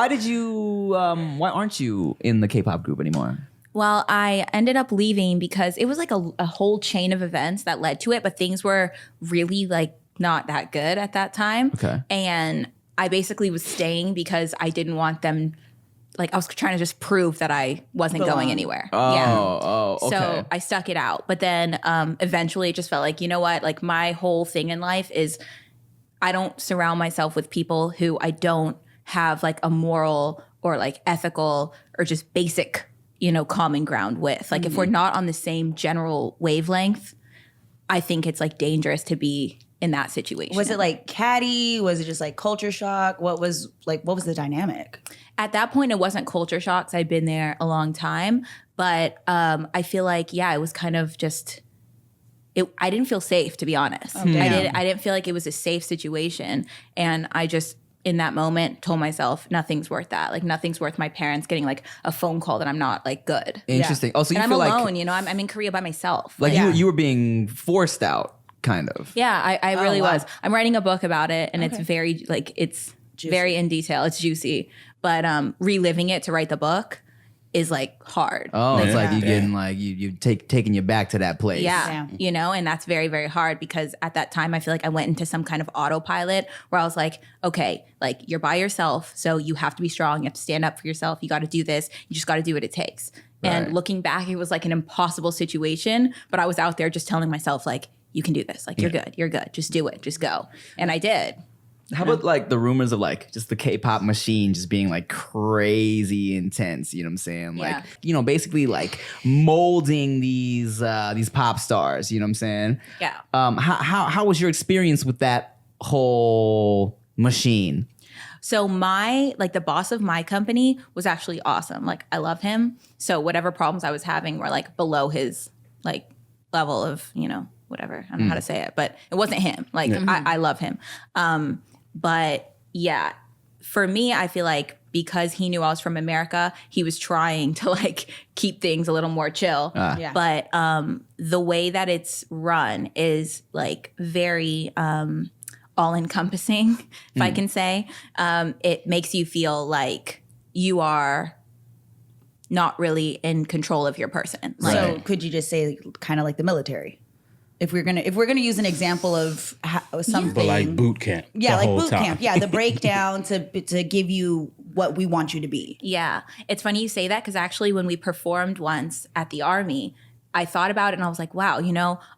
did you? Why aren't you in the K-pop group anymore? Well, I ended up leaving because it was like a whole chain of events that led to it, but things were really like not that good at that time. Okay. And I basically was staying because I didn't want them, like I was trying to just prove that I wasn't going anywhere. Oh, okay. So I stuck it out. But then eventually it just felt like, you know what? Like my whole thing in life is I don't surround myself with people who I don't have like a moral or like ethical or just basic, common ground with. Like if we're not on the same general wavelength, I think it's like dangerous to be in that situation. Was it like catty? Was it just like culture shock? What was the dynamic? At that point, it wasn't culture shocks. I'd been there a long time, but I feel like, it was kind of just, I didn't feel safe, to be honest. I didn't feel like it was a safe situation. And I just, in that moment, told myself, nothing's worth that. Like nothing's worth my parents getting like a phone call that I'm not like good. Interesting. Oh, so you And I'm feel alone, like I'm in Korea by myself. like you were being forced out, kind of. Yeah, I really wow. was. I'm writing a book about it, and it's very like it's very in detail. It's juicy, but reliving it to write the book is like hard. Oh, it's like you Yeah. getting like you taking you back to that place. Yeah, and that's very, very hard because at that time I feel like I went into some kind of autopilot where I was like, okay, like you're by yourself, so you have to be strong. You have to stand up for yourself. You got to do this. You just got to do what it takes. Right. And looking back, it was like an impossible situation, but I was out there just telling myself like, you can do this. Like you're good. Just do it. Just go. And I did. How about like the rumors of like just the K-pop machine just being like crazy intense, you know what I'm saying? Like, Yeah. Basically like molding these pop stars, you know what I'm saying? Yeah. How was your experience with that whole machine? So the boss of my company was actually awesome. Like I love him. So whatever problems I was having were like below his like level of, whatever. I don't know how to say it, but it wasn't him. Like I love him. But yeah, for me, I feel like because he knew I was from America, he was trying to like keep things a little more chill. Yeah. But the way that it's run is like very all-encompassing, if I can say. It makes you feel like you are not really in control of your person. Like, So could you just say kind of like the military? If we're gonna use an example of something, But like boot camp. yeah, the like whole boot time. camp, yeah, the breakdown to give you what we want you to be. Yeah. It's funny you say that because actually when we performed once at the Army, I thought about it and I was like, wow,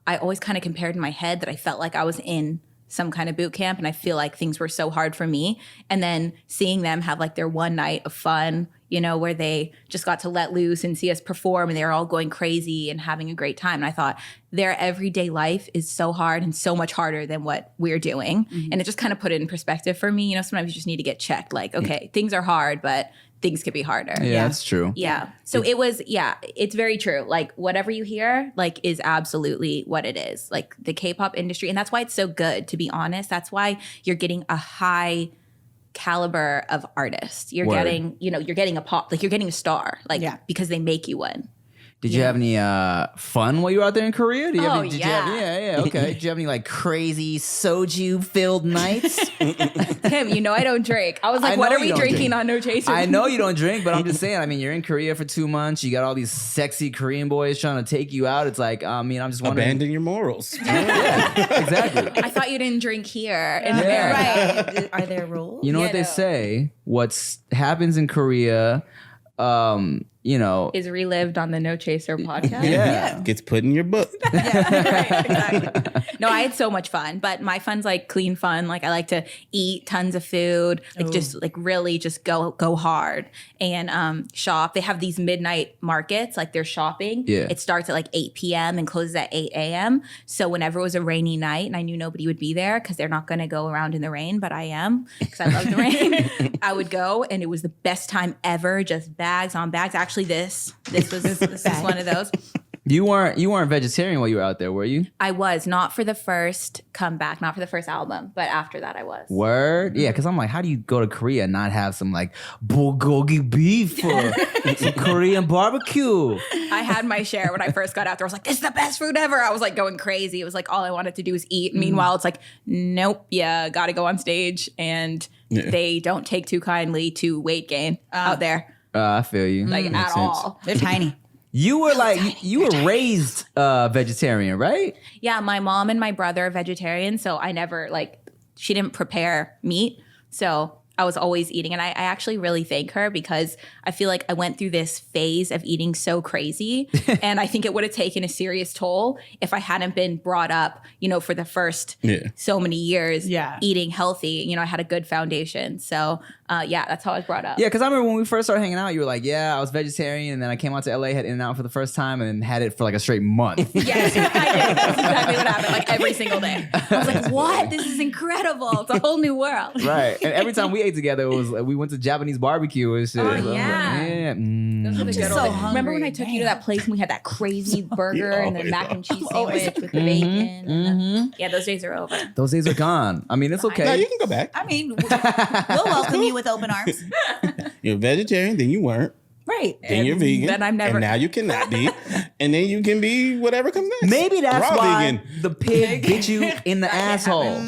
I always kind of compared in my head that I felt like I was in some kind of boot camp and I feel like things were so hard for me. And then seeing them have like their one night of fun, where they just got to let loose and see us perform and they were all going crazy and having a great time. And I thought their everyday life is so hard and so much harder than what we're doing. And it just kind of put it in perspective for me. Sometimes you just need to get checked. Like, okay, things are hard, but things could be harder. Yeah, that's true. Yeah. So it was, it's very true. Like whatever you hear, like is absolutely what it is. Like the K-pop industry. And that's why it's so good, to be honest. That's why you're getting a high caliber of artists. You're getting, you're getting a pop, like you're getting a star, like because they make you one. Did you have any fun while you were out there in Korea? Did you have Oh, any, did yeah. You have, okay. Did you have any like crazy soju-filled nights? Tim, I don't drink. I was I like, know what are you we don't drinking drink. on No Chaser? I know you don't drink, but I'm just saying, I mean, you're in Korea for 2 months. You got all these sexy Korean boys trying to take you out. It's like, I'm just wondering. Abandon your morals. Yeah, exactly. I thought you didn't drink here in America. Right. Are there rules? You know what they say? What happens in Korea, Is relived on the No Chaser podcast. Yeah. Gets put in your book. Right, exactly. No, I had so much fun, but my fun's like clean fun. Like I like to eat tons of food, like just like really just go hard and shop. They have these midnight markets, like they're shopping. Yeah. It starts at like 8 p.m. and closes at 8 a.m. So whenever it was a rainy night and I knew nobody would be there because they're not going to go around in the rain, but I am because I love the rain. I would go and it was the best time ever. Just bags on bags. Actually, this was one of those. You weren't vegetarian while you were out there, were you? I was not for the first comeback, not for the first album, but after that I was. Word? Yeah, because I'm like, how do you go to Korea and not have some like bulgogi beef or some Korean barbecue? I had my share when I first got out there. I was like, this is the best food ever. I was like going crazy. It was like all I wanted to do was eat. Meanwhile, it's like, nope, got to go on stage. And they don't take too kindly to weight gain out there. I feel you. Like at all. They're tiny. You were like, you were raised vegetarian, right? Yeah, my mom and my brother are vegetarian. So I never she didn't prepare meat. So I was always eating. And I actually really thank her because I feel like I went through this phase of eating so crazy. And I think it would have taken a serious toll if I hadn't been brought up, for the first so many years eating healthy. I had a good foundation. So that's how I was brought up. Yeah, because I remember when we first started hanging out, you were like, I was vegetarian. And then I came out to LA, had In-N-Out for the first time and had it for like a straight month. Yes, I did. That's exactly what happened. Like every single day. I was like, what? This is incredible. It's a whole new world. Right. And every time we ate together, it was we went to Japanese barbecue and shit. Oh, So I was like, yeah. Those are the good so old days. hungry. Remember when I took you to that place and we had that crazy burger and the mac and cheese Always. sandwich with the bacon? And yeah, those days are over. Those days are gone. I mean, it's okay. No, you can go back. I mean, we'll welcome you with open arms. You're a vegetarian, then you weren't. Right. Then you're vegan. then I'm never- And now you cannot be. And then you can be whatever comes next. Maybe that's Raw why vegan. the pig bit you in the asshole.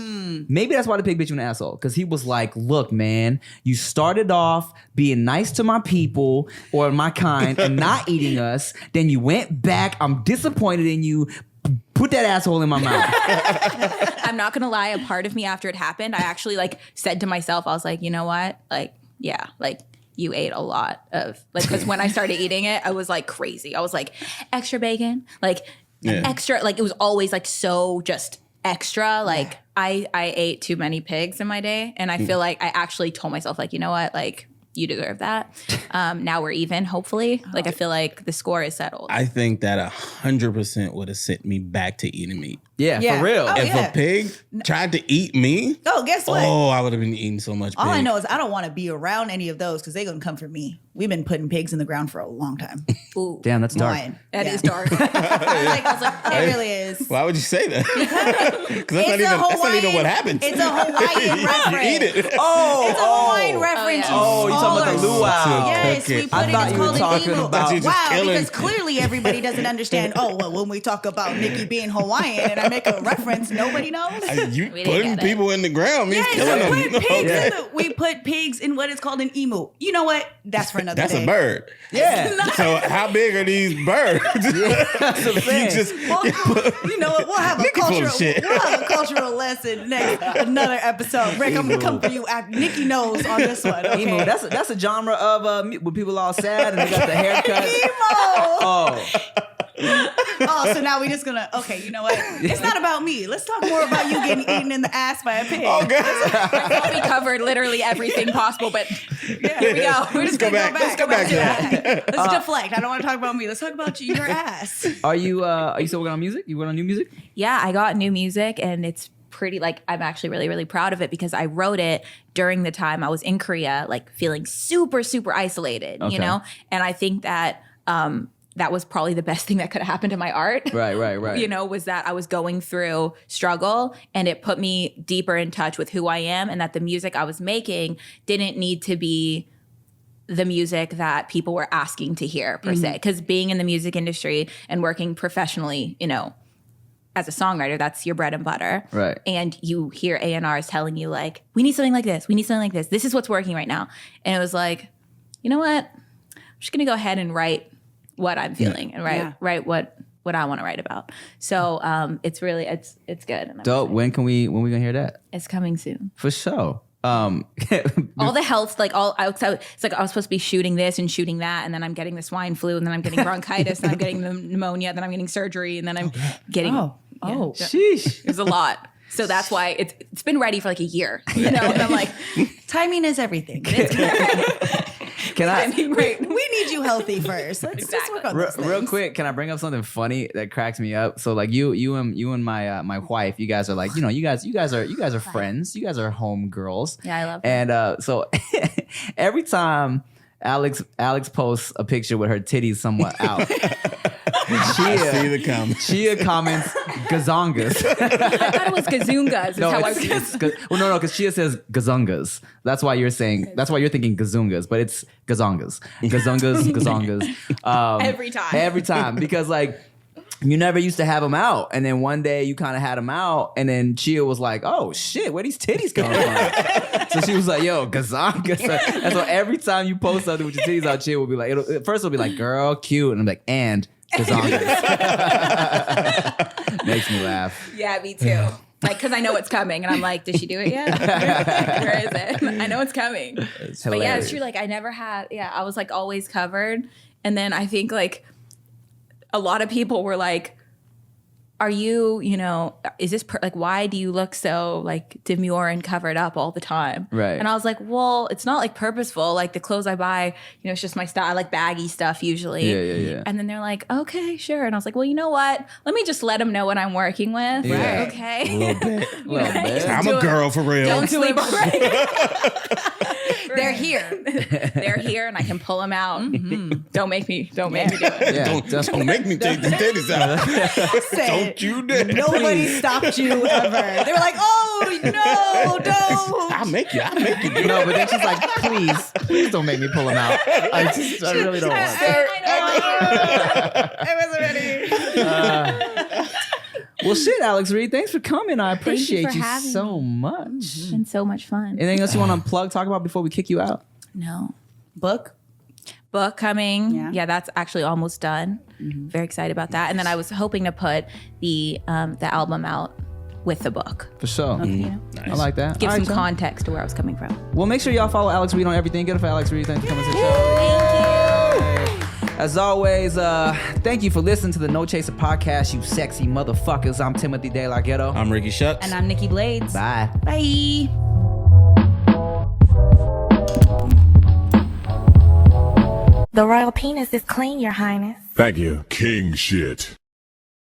Maybe that's why the pig bit you in the asshole. Because he was like, look, man, you started off being nice to my people or my kind and not eating us. Then you went back. I'm disappointed in you. Put that asshole in my mouth. I'm not going to lie. A part of me after it happened, I actually said to myself, I was like, you know what? You ate a lot of because when I started eating it, I was like crazy. I was like extra bacon, extra, it was always so just extra. I ate too many pigs in my day. And I feel like I actually told myself you know what? You deserve that. Now we're even, hopefully. I feel like the score is settled. I think that 100% would have sent me back to eating meat. Yeah, Yeah. for real. Oh, If a pig tried to eat me, Guess what? I would have been eating so much pig. All I know is I don't want to be around any of those because they're going to come for me. We've been putting pigs in the ground for a long time. Ooh, Damn, that's dark. Lion. that Yeah. is dark. I was like, it really is. Why would you say that? Because that's It's not even what happens. It's a Hawaiian reference. You eat it. It's a Hawaiian reference. Oh, you talking about the scholars. luau. Yes, Okay. we put I it. thought It's you were called an talking emu. about- You're just Wow, killing- because clearly everybody doesn't understand. When we talk about Nikki being Hawaiian and I make a reference, nobody knows. You We didn't putting get it. people in the ground means Yes, killing we them. put pigs in we put pigs in what is called an emu. You know what? That's for another That's day. a bird. Yeah. So how big are these birds? That's what I'm saying. You just Well, you know what? We'll have a Nikki full of shit. cultural lesson next another episode. Rick, I'm gonna come for you after Nikki knows on this one. Okay? Emo. That's a genre of when people all sad and they got the haircut. Emo. Oh, So now we just gonna you know what? It's not about me. Let's talk more about you getting eaten in the ass by a pig. oh god. I thought we covered literally everything possible, but Yeah, here we go. We're just go gonna back. Let's go back to that. Let's deflect. I don't want to talk about me. Let's talk about your ass. Are you still working on music? You working on new music? Yeah, I got new music and it's pretty, like, I'm actually really, really proud of it because I wrote it during the time I was in Korea, like feeling super, super isolated, Okay. you know? And I think that that was probably the best thing that could have happened to my art. Right. You know, was that I was going through struggle and it put me deeper in touch with who I am, and that the music I was making didn't need to be the music that people were asking to hear per se. Because being in the music industry and working professionally, you know, as a songwriter, that's your bread and butter. Right. And you hear A&Rs telling you like, we need something like this. We need something like this. This is what's working right now. And it was like, you know what? I'm just going to go ahead and write what I'm feeling and write what I want to write about. So it's really, it's good. And I'm Dope. excited. When we gonna hear that? It's coming soon. For sure. All the health, like it's like I was supposed to be shooting this and shooting that, and then I'm getting the swine flu, and then I'm getting bronchitis, and I'm getting the pneumonia, then I'm getting surgery, and then I'm getting Sheesh. There's a lot. So that's why it's been ready for like a year, you know. And I'm like, Timing is everything. Can I? right. We need you healthy first. Let's work on those Real things. quick, can I bring up something funny that cracks me up? So like you and my wife, you guys are like, you know, you guys are friends. You guys are home girls. Yeah, I love that. And so every time Alex posts a picture with her titties somewhat out, I see the comments. Chia comments gazongas. I thought it was gazungas. Is No, how it's no, because Chia says gazungas. That's why you're thinking gazungas, but it's gazongas. Gazongas. Every time. Because like, you never used to have them out. And then one day you kind of had them out. And then Chia was like, oh shit, where these titties coming from? So she was like, yo, gazongas. And so every time you post something with your titties out, Chia will be like, first it'll be like, girl, cute. And I'm like, and gazongas. Makes me laugh. Yeah, me too. Like, because I know it's coming, and I'm like, did she do it yet? Where is it? I know it's coming. But yeah, it's true. Like, I never had. Yeah, I was like always covered, and then I think like a lot of people were like, are you, you know, is this like, why do you look so like demure and covered up all the time? Right. And I was like, well, it's not like purposeful. Like the clothes I buy, you know, it's just my style. I like baggy stuff usually. Yeah. And then they're like, okay, sure. And I was like, well, you know what? Let me just let them know what I'm working with. Yeah. Okay. A little bit. I'm Do a it. girl for real. Don't sleep on They're here. They're here and I can pull them out. Don't make me do it. Yeah, Don't make me take the titties out. Don't you dare. Nobody stopped you ever. They were like, oh, no, don't. I'll make you do it. No, but then she's like, please don't make me pull them out. I really don't want to. I wasn't ready. Well, shit, Alex Reid, thanks for coming. I you appreciate for you having so much. It's been so much fun. Anything else you want to unplug, talk about before we kick you out? No. Book. Book coming. Yeah. Yeah, that's actually almost done. Very excited about that. And then I was hoping to put the album out with the book. For sure. You know? I like that. Give All some right, y'all. context to where I was coming from. Well, make sure y'all follow Alex Reid on everything. Get it for Alex Reid. Thanks for coming to the show. Thank you. As always, thank you for listening to the No Chaser podcast, you sexy motherfuckers. I'm Timothy De La Ghetto. I'm Ricky Shucks. And I'm Nikki Blades. Bye. Bye. The royal penis is clean, Your Highness. Thank you. King shit.